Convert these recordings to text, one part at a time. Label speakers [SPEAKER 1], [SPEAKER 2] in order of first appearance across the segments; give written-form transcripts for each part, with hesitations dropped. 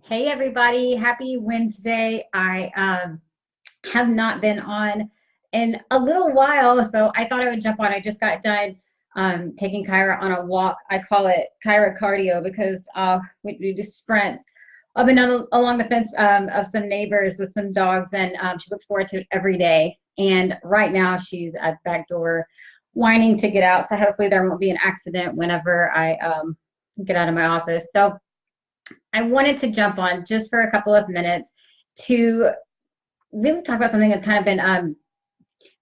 [SPEAKER 1] Hey everybody, happy Wednesday. I have not been on in a little while, so I thought I would jump on. I just got done taking Kyra on a walk. I call it Kyra cardio because we do sprints up and down along the fence of some neighbors with some dogs, and she looks forward to it every day. And right now she's at the back door whining to get out, so hopefully there won't be an accident whenever I get out of my office. So I wanted to jump on just for a couple of minutes to really talk about something that's kind of been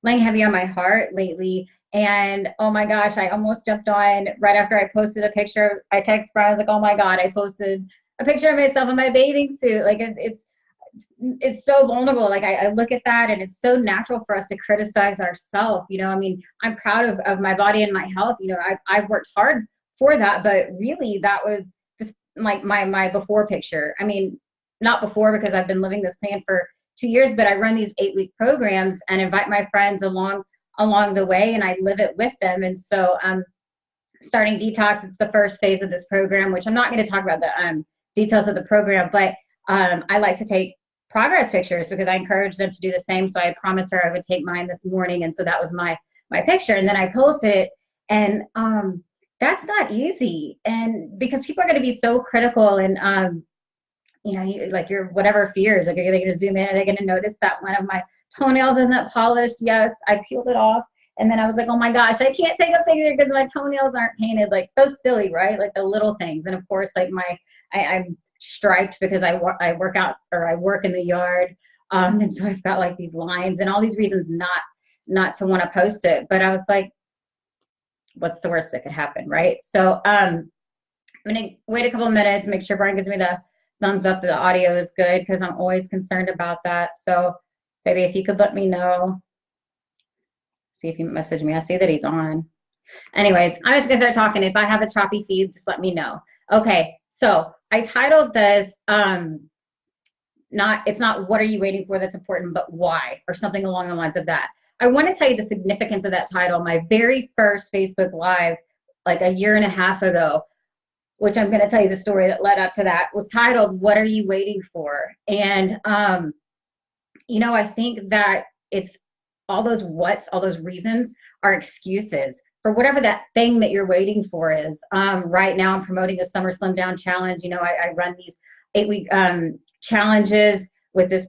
[SPEAKER 1] laying heavy on my heart lately. And oh my gosh, I almost jumped on right after I posted a picture. I texted Brian, I was like, oh my God, I posted a picture of myself in my bathing suit. Like it's so vulnerable. Like I look at that and it's so natural for us to criticize ourselves. I mean, I'm proud of my body and my health. I've worked hard for that, but really that was just like my before picture. I mean, not before because I've been living this plan for 2 years, but I run these 8-week programs and invite my friends along the way, and I live it with them. And so starting detox, it's the first phase of this program, which I'm not going to talk about the details of the program, but I like to take progress pictures because I encourage them to do the same. So I promised her I would take mine this morning, and so that was my picture, and then I posted it, and that's not easy, and because people are going to be so critical, and like your whatever fears, like are they going to zoom in? Are they going to notice that one of my toenails isn't polished? Yes, I peeled it off. And then I was like, oh my gosh, I can't take a picture because my toenails aren't painted. Like, so silly, right? Like the little things. And of course, like I'm striped because I work out, or I work in the yard. And so I've got like these lines and all these reasons not to want to post it. But I was like, what's the worst that could happen, right? So I'm gonna wait a couple of minutes, make sure Brian gives me the thumbs up that the audio is good, because I'm always concerned about that. So maybe if you could let me know, see if you message me. I see that he's on. Anyways, I'm just gonna start talking. If I have a choppy feed, just let me know. Okay, so I titled this it's not what are you waiting for that's important, but why, or something along the lines of that. I want to tell you the significance of that title. My very first Facebook Live, like a year and a half ago, which I'm going to tell you the story that led up to that, was titled, What Are You Waiting For? And, I think that it's all those all those reasons are excuses for whatever that thing that you're waiting for is. Right now I'm promoting a Summer Slim Down Challenge. I run these 8-week challenges with this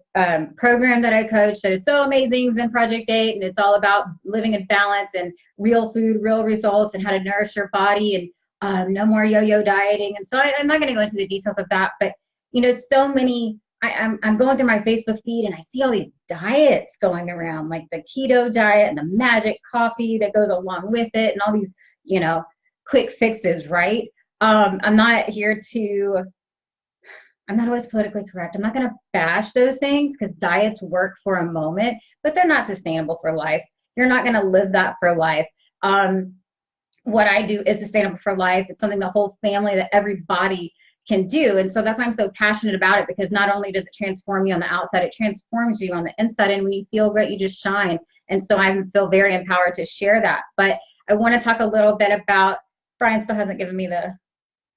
[SPEAKER 1] program that I coach that is so amazing, Zen Project 8, and it's all about living in balance and real food, real results, and how to nourish your body, and no more yo-yo dieting. And so I'm not going to go into the details of that, but so many, I'm going through my Facebook feed and I see all these diets going around, like the keto diet and the magic coffee that goes along with it, and all these, quick fixes, right? I'm not always politically correct. I'm not going to bash those things because diets work for a moment, but they're not sustainable for life. You're not going to live that for life. What I do is sustainable for life. It's something the whole family, that everybody can do. And so that's why I'm so passionate about it, because not only does it transform you on the outside, it transforms you on the inside. And when you feel great, you just shine. And so I feel very empowered to share that. But I want to talk a little bit about, Brian still hasn't given me the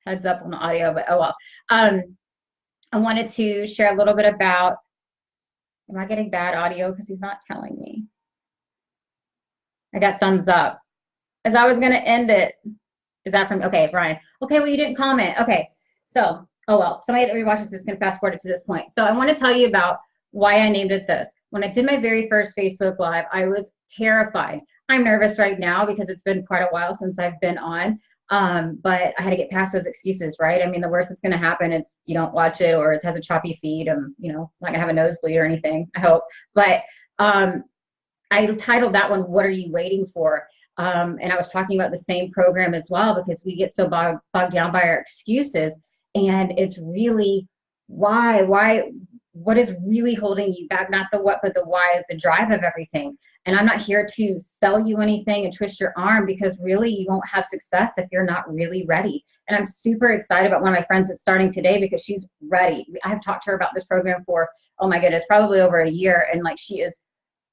[SPEAKER 1] heads up on the audio, but oh well. I wanted to share a little bit about, am I getting bad audio? Because he's not telling me. I got thumbs up. As I was going to end it. Is that from, okay, Brian. Okay, well, you didn't comment. Okay, so, oh well, somebody that rewatches this can fast forward it to this point. So I want to tell you about why I named it this. When I did my very first Facebook Live, I was terrified. I'm nervous right now because it's been quite a while since I've been on, but I had to get past those excuses, right? I mean, the worst that's going to happen is you don't watch it, or it has a choppy feed. I'm, not going to have a nosebleed or anything, I hope. But I titled that one, What Are You Waiting For? And I was talking about the same program as well, because we get so bogged down by our excuses, and it's really why, what is really holding you back? Not the what, but the why is the drive of everything. And I'm not here to sell you anything and twist your arm, because really you won't have success if you're not really ready. And I'm super excited about one of my friends that's starting today, because she's ready. I've talked to her about this program for, oh my goodness, probably over a year. And like, she is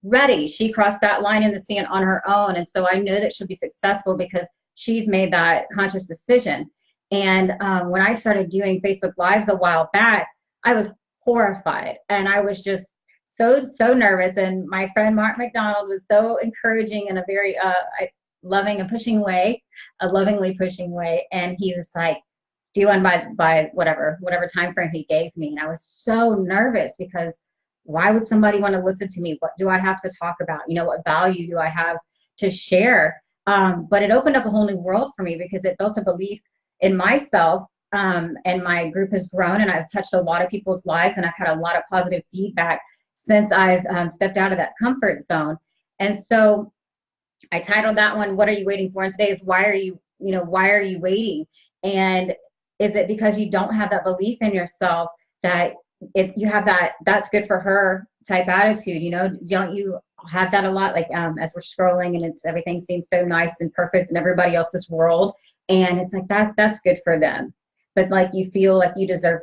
[SPEAKER 1] ready. She crossed that line in the sand on her own. And so I know that she'll be successful because she's made that conscious decision. And when I started doing Facebook Lives a while back, I was horrified, and I was just so nervous. And my friend Mark McDonald was so encouraging in a very loving and pushing way, a lovingly pushing way. And he was like, do you want by whatever time frame he gave me? And I was so nervous because why would somebody want to listen to me? What do I have to talk about? You know, what value do I have to share? But it opened up a whole new world for me because it built a belief in myself. And my group has grown, and I've touched a lot of people's lives, and I've had a lot of positive feedback since I've stepped out of that comfort zone. And so I titled that one, "What Are You Waiting For?" And today is why are you waiting? And is it because you don't have that belief in yourself that if you have that's good for her type attitude? You know, don't you have that a lot? Like as we're scrolling and everything seems so nice and perfect in everybody else's world, and it's like that's good for them, but like you feel like you deserve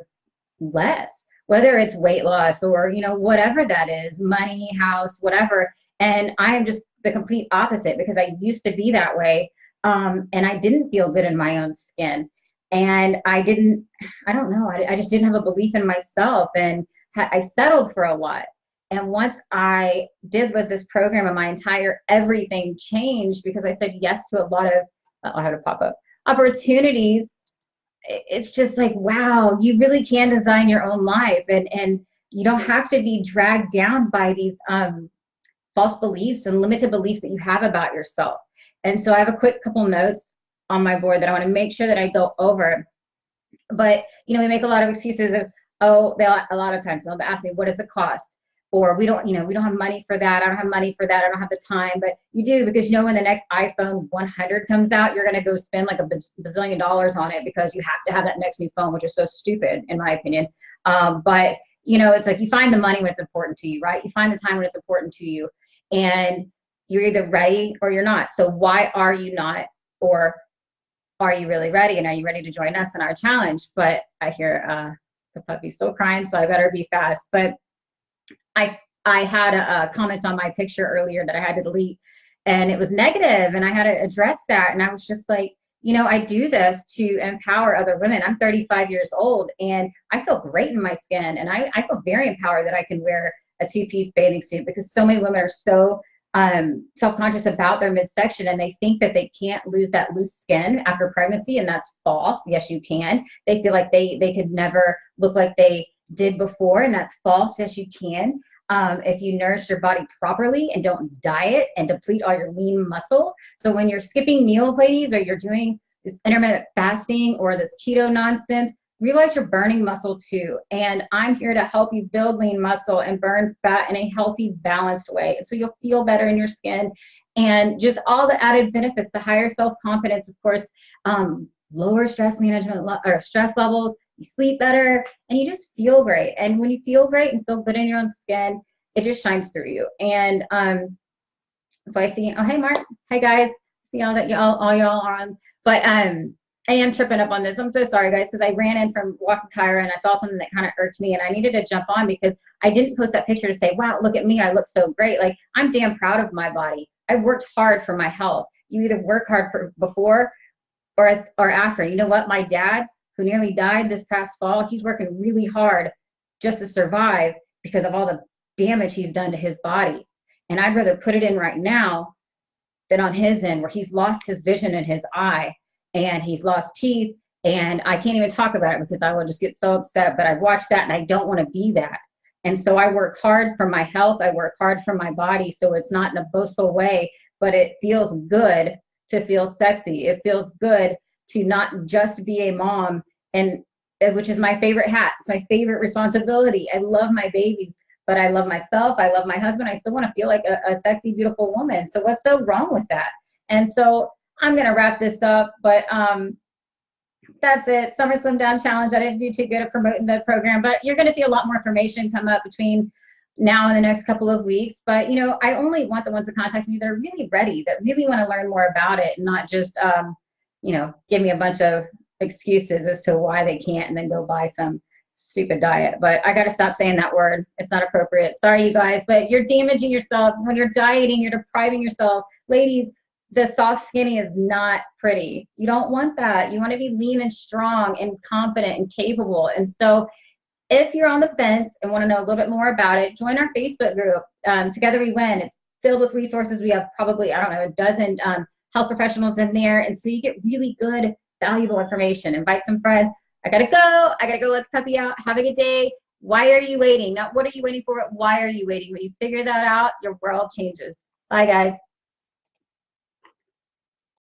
[SPEAKER 1] less, whether it's weight loss or, you know, whatever that is, money, house, whatever. And I am just the complete opposite because I used to be that way. And I didn't feel good in my own skin. And I don't know, I just didn't have a belief in myself, and I settled for a lot. And once I did live this program, and my entire everything changed because I said yes to a lot of, I'll have to pop up, opportunities. It's just like, wow, you really can design your own life, and you don't have to be dragged down by these false beliefs and limited beliefs that you have about yourself. And so I have a quick couple notes on my board that I want to make sure that I go over. But, you know, we make a lot of excuses of, oh, a lot of times they'll ask me, what is the cost? Or we don't have money for that. I don't have money for that. I don't have the time. But you do, because you know when the next iPhone 100 comes out, you're going to go spend like a bazillion dollars on it because you have to have that next new phone, which is so stupid in my opinion. But you know, it's like you find the money when it's important to you, right? You find the time when it's important to you, and you're either ready or you're not. So why are you not? Or are you really ready? And are you ready to join us in our challenge? But I hear the puppy still crying, so I better be fast. But I had a comment on my picture earlier that I had to delete, and it was negative, and I had to address that. And I was just like, you know, I do this to empower other women. I'm 35 years old, and I feel great in my skin, and I feel very empowered that I can wear a two-piece bathing suit, because so many women are so self-conscious about their midsection, and they think that they can't lose that loose skin after pregnancy, and that's false. Yes, you can. They feel like they could never look like they did before, and that's false. Yes, you can. If you nourish your body properly and don't diet and deplete all your lean muscle. So when you're skipping meals, ladies, or you're doing this intermittent fasting or this keto nonsense, realize you're burning muscle too. And I'm here to help you build lean muscle and burn fat in a healthy, balanced way. And so you'll feel better in your skin, and just all the added benefits, the higher self-confidence, of course, lower stress management or stress levels, you sleep better, and you just feel great. And when you feel great and feel good in your own skin, it just shines through you. And so I see, oh, hey, Mark. Hi, guys. See all that all y'all are on. But I am tripping up on this. I'm so sorry, guys, because I ran in from walking Kyra, and I saw something that kind of irked me, and I needed to jump on because I didn't post that picture to say, wow, look at me, I look so great. Like, I'm damn proud of my body. I worked hard for my health. You either work hard before or after. You know what? My dad, who nearly died this past fall, he's working really hard just to survive because of all the damage he's done to his body. And I'd rather put it in right now than on his end, where he's lost his vision in his eye, and he's lost teeth, and I can't even talk about it because I will just get so upset. But I've watched that, and I don't want to be that. And so I work hard for my health. I work hard for my body. So it's not in a boastful way, but it feels good to feel sexy. It feels good to not just be a mom, and which is my favorite hat. It's my favorite responsibility. I love my babies, but I love myself. I love my husband. I still want to feel like a sexy, beautiful woman. So what's so wrong with that? And so I'm going to wrap this up, but that's it. Summer Slim Down Challenge. I didn't do too good at promoting the program, but you're going to see a lot more information come up between now and the next couple of weeks. But, you know, I only want the ones to contact me that are really ready, that really want to learn more about it, and not just, you know, give me a bunch of excuses as to why they can't and then go buy some stupid diet. But I got to stop saying that word. It's not appropriate. Sorry, you guys, but you're damaging yourself. When you're dieting, you're depriving yourself. Ladies, the soft skinny is not pretty. You don't want that. You want to be lean and strong and confident and capable. And so If you're on the fence and want to know a little bit more about it, join our Facebook group, Together We Win. It's filled with resources. We have probably, I don't know, a dozen health professionals in there. And so you get really good, valuable information. Invite some friends. I gotta go. I gotta go let the puppy out. Have a good day. Why are you waiting? Not what are you waiting for? Why are you waiting? When you figure that out, your world changes. Bye, guys.